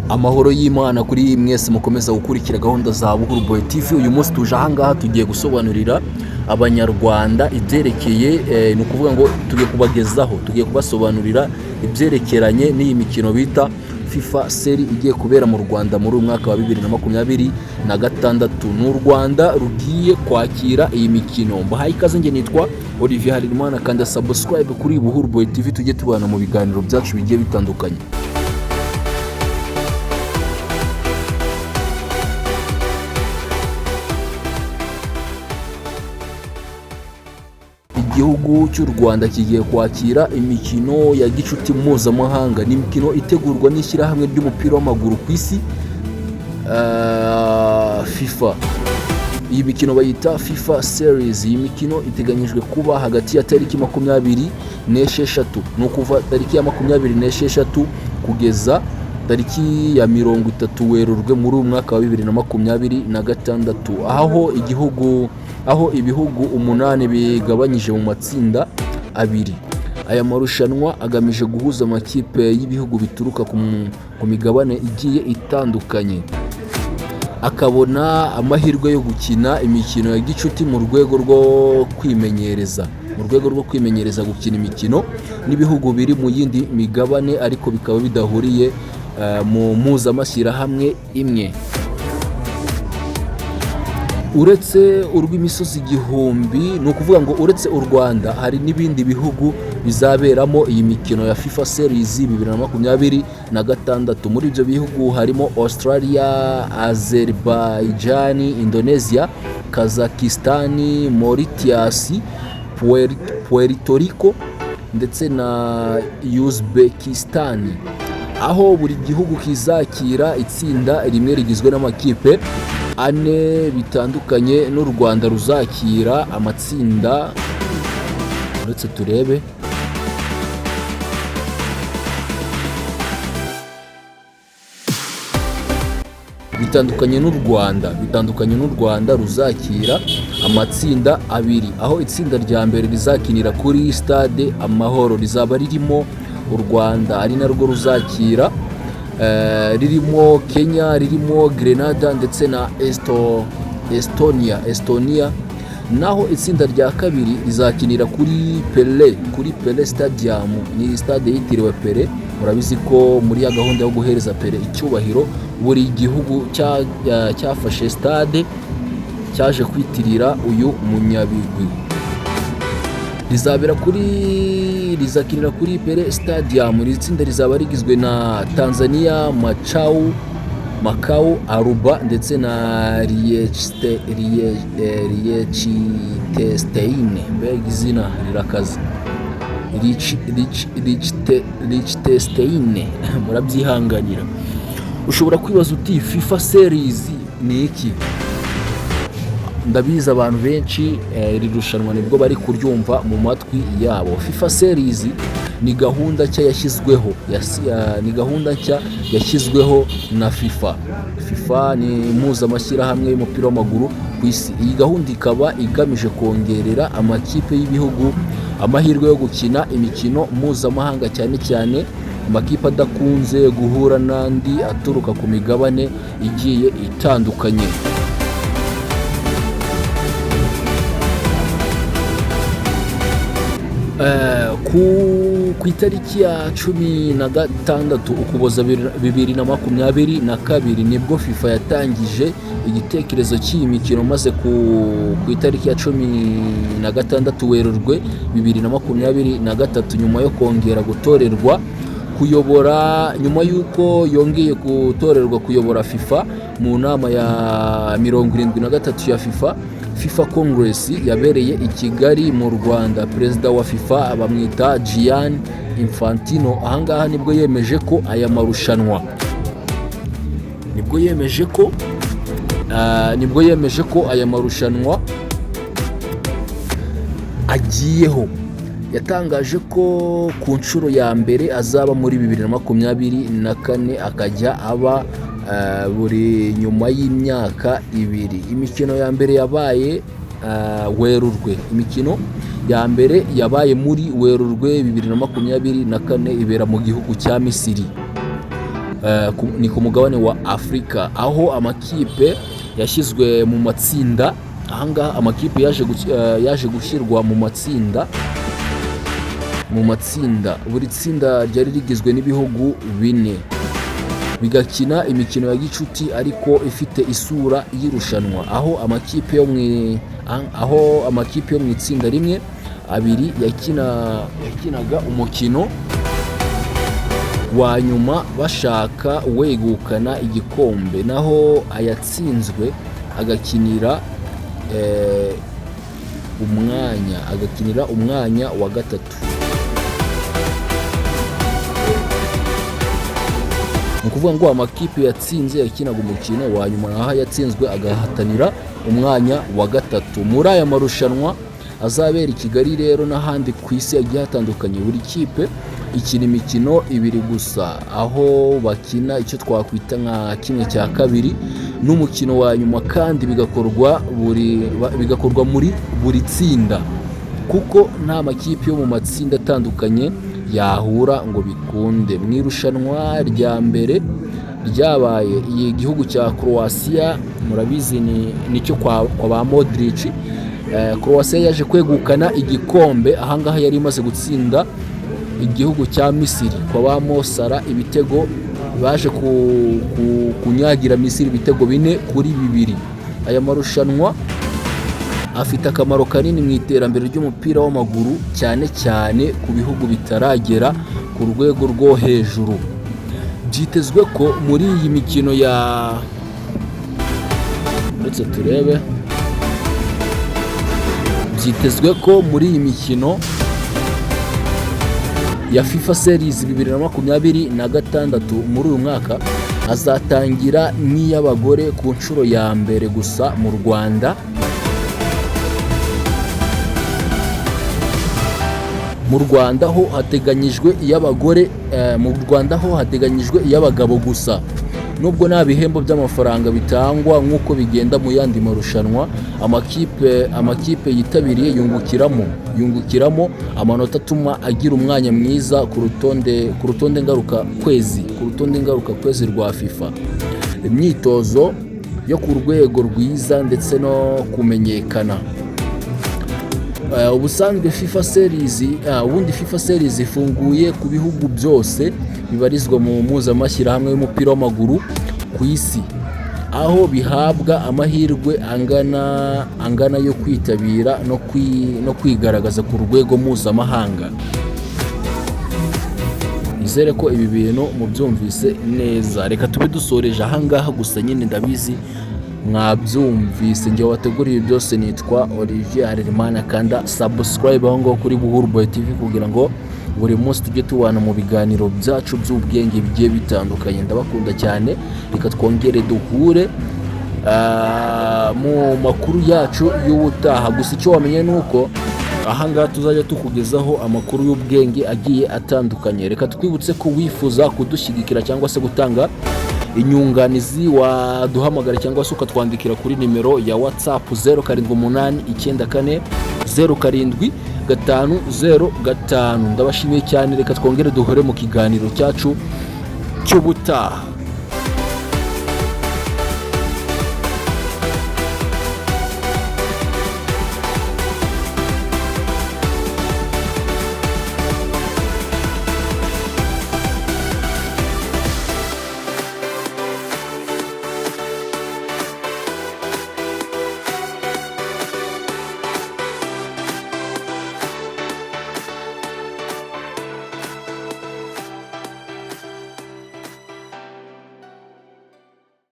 Amahoro y'Imana kuri mwese mukomeza gukurikira gahunda za Ubundi TV. Uyu munsi tuje ahangaha tugiye gusobanurira abanyarwanda ibyerekeye ni ukuvuga ngo tugiye kubasobanurira ibyerekeranye n'iyi mikino bita FIFA Series igiye kubera mu Rwanda muri umwaka wa 2026. N'u Rwanda rugiye kwakira iyi mikino. Mbahaye ikaze, nge nitwa Olivier Harimana, kandi subscribe kuri Ubundi TV tujye tubana mu biganiro byacu bigiye bitandukanye. Igihugu cy'u Rwanda kigiye kwakira imikino ya gicuti mpuzamahanga. Ni imikino itegurwa n'ishyirahamwe ry'umupira w'amaguru ku isi FIFA. Iyi mikino bayita FIFA Series. Iyi mikino iteganyijwe kuba hagati ya tariki 26, ni ukuva tariki ya 26 kugeza tariki ya 30 Werurwe muri umwaka wa 2026, aho ibihugu 8 bigabanyije mu matsinda abiri. Aya marushanwa agamije guhuza amakipe y'ibihugu bituruka ku migabane igiye itandukanye, akabona amahirwe yo gukina imikino ya gicuti mu rwego rwo kwimenyereza gukina imikino n'ibihugu biri mu yindi migabane ariko bikaba bidahuriye mu mpuzamashyirahamwe imwe. Uretse urw'imisozi igihumbi, ni ukuvuga ngo uretse u Rwanda hari n'ibindi bihugu bizaberamo iyi mikino ya FIFA Series 2026. Muri ibyo bihugu harimo Australia, Azerbaijan, Indonesia, Kazakhstan, Mauritius, Puerto Rico ndetse na Uzbekistan, aho buri gihugu kizakira itsinda rimwe rigizwe n'amakipe 4 bitandukanye. N'u Rwanda ruzakira amatsinda, uretse turebe, bitandukanye n'u Rwanda ruzakira amatsinda 2, aho itsinda rya mbere rizakinira kuri stade Amahoro rizaba ririmo u Rwanda ari narwo ruzakira, ririmo Kenya, ririmo Grenada ndetse na Estonia. Naho itsinda rya kabiri rizakinira kuri Pele Stadium. Ni stade yitiriwe Pele. Murabizi ko muri ya gahunda yo guhereza Pele icyubahiro, buri gihugu cyafashe stade cyaje kwitirira uyu munyabigwi. Rizakinira kuri Pele Stadium. Iri tsinda rizaba rigizwe na Tanzania, Macau, Aruba ndetse na Liechtenstein. Mbega izina rirakaze, Liechtenstein. Murabyihanganira. Ushobora kwibaza uti FIFA Series ni iki? Ndabizi abantu benshi iri rushanwa nibwo bari kuryumva mu matwi yabo. FIFA Series ni gahunda nshya yashyizweho na FIFA. FIFA ni impuzamashyirahamwe y'umupira w'amaguru ku isi. Iyi gahunda ikaba igamije kongerera amakipe y'ibihugu amahirwe yo gukina imikino mpuzamahanga, cyane cyane amakipe adakunze guhura n'andi aturuka ku migabane igiye itandukanye. Ku itariki ya 16 Ukuboza 2022 nibwo FIFA yatangije igitekerezo cy'iyi mikino, maze ku itariki ya 16 Werurwe 2023, nyuma yo kongera gutorerwa kuyobora, nyuma y'uko yongeye gutorerwa kuyobora FIFA mu nama ya 73 ya FIFA Congress yabereye i Kigali mu Rwanda. Perezida wa FIFA bamwita Gianni Infantino. Ahangaha nibwo yemeje ko aya marushanwa agiyeho. Yatangaje ko ku nshuro ya mbere azaba muri 2024, akajya aba buri nyuma y'imyaka 2. Imikino ya mbere yabaye Werurwe. Imikino ya mbere yabaye muri Werurwe 2024 ibera mu gihugu cya Misiri. ni ku mugabane wa Afurika, aho amakipe yashyizwe mu matsinda. Ahangaha amakipe yaje gushyirwa mu matsinda. Buri tsinda ryari rigizwe n'ibihugu 4 bigakina imikino ya gicuti ariko ifite isura y'irushanwa, aho amakipe yo mu itsinda rimwe abiri yakinaga umukino wa nyuma bashaka wegukana igikombe, naho ayatsinzwe agakinira umwanya wa gatatu. Ni ukuvuga ngo amakipe yatsinze yakinaga umukino wa nyuma, naho yatsinzwe agahatanira umwanya wa gatatu. Muri aya marushanwa azabera i Kigali rero n'ahandi ku isi yagiye hatandukanye, buri kipe ikina imikino 2 gusa, aho bakina icyo twakwita nka 1/2 n'umukino wa nyuma, kandi bigakorwa muri buri tsinda, kuko nta makipe yo mu matsinda atandukanye yahura ngo bikunde. Mu irushanwa rya mbere ryabaye igihugu cya Croatia, murabizi nicyo kwa ba Modric. Croatia yaje kwegukana igikombe, ahangaha yari imaze gutsinda igihugu cya Misiri kwa ba Mosara ibitego, baje kunyagira Misiri ibitego 4-2. Aya marushanwa afite akamaro kanini mu iterambere ry'umupira w'amaguru, cyane cyane ku bihugu bitaragera ku rwego rwo hejuru. Byitezwe ko muri iyi mikino ya FIFA Series 2026 muri uyu mwaka azatangira n'iy'abagore ku nshuro ya mbere gusa mu Rwanda. Mu Rwanda ho hateganyijwe iy'abagabo gusa, nubwo nta bihembo by'amafaranga bitangwa nk'uko bigenda mu yandi marushanwa. Amakipe yitabiriye yungukiramo amanota atuma agira umwanya mwiza ku rutonde ngaruka kwezi rwa FIFA. Imyitozo yo ku rwego rwiza ndetse no kumenyekana. Ubusanzwe ubundi FIFA Series ifunguye ku bihugu byose bibarizwa mu mpuzamashyirahamwe y'umupira w'amaguru ku isi, aho bihabwa amahirwe angana yo kwitabira no kwigaragaza ku rwego mpuzamahanga. Nizere ko ibi bintu mubyumvise neza. Reka tube dusoreje ahangaha, gusa nyine ndabizi mwabyumvise. Njye wateguriye byose nitwa Olivier Harerimana, kanda subscribe aho ngaho kuri Buhuru TV kugira ngo buri munsi tujye tubana mu biganiro byacu by'ubwenge bigiye bitandukanye. Ndabakunda cyane, reka twongere duhure mu makuru yacu y'ubutaha. Gusa icyo wamenye ni uko ahangaha tuzajya tukugezaho amakuru y'ubwenge agiye atandukanye. Reka twibutse ko wifuza kudushyigikira cyangwa se gutanga inyunganizi, waduhamagara cyangwa se ukatwandikira kuri nimero ya WhatsApp 0789940705. Ndabashimiye cyane, reka twongere duhure mu kiganiro cyacu cy'ubutaha.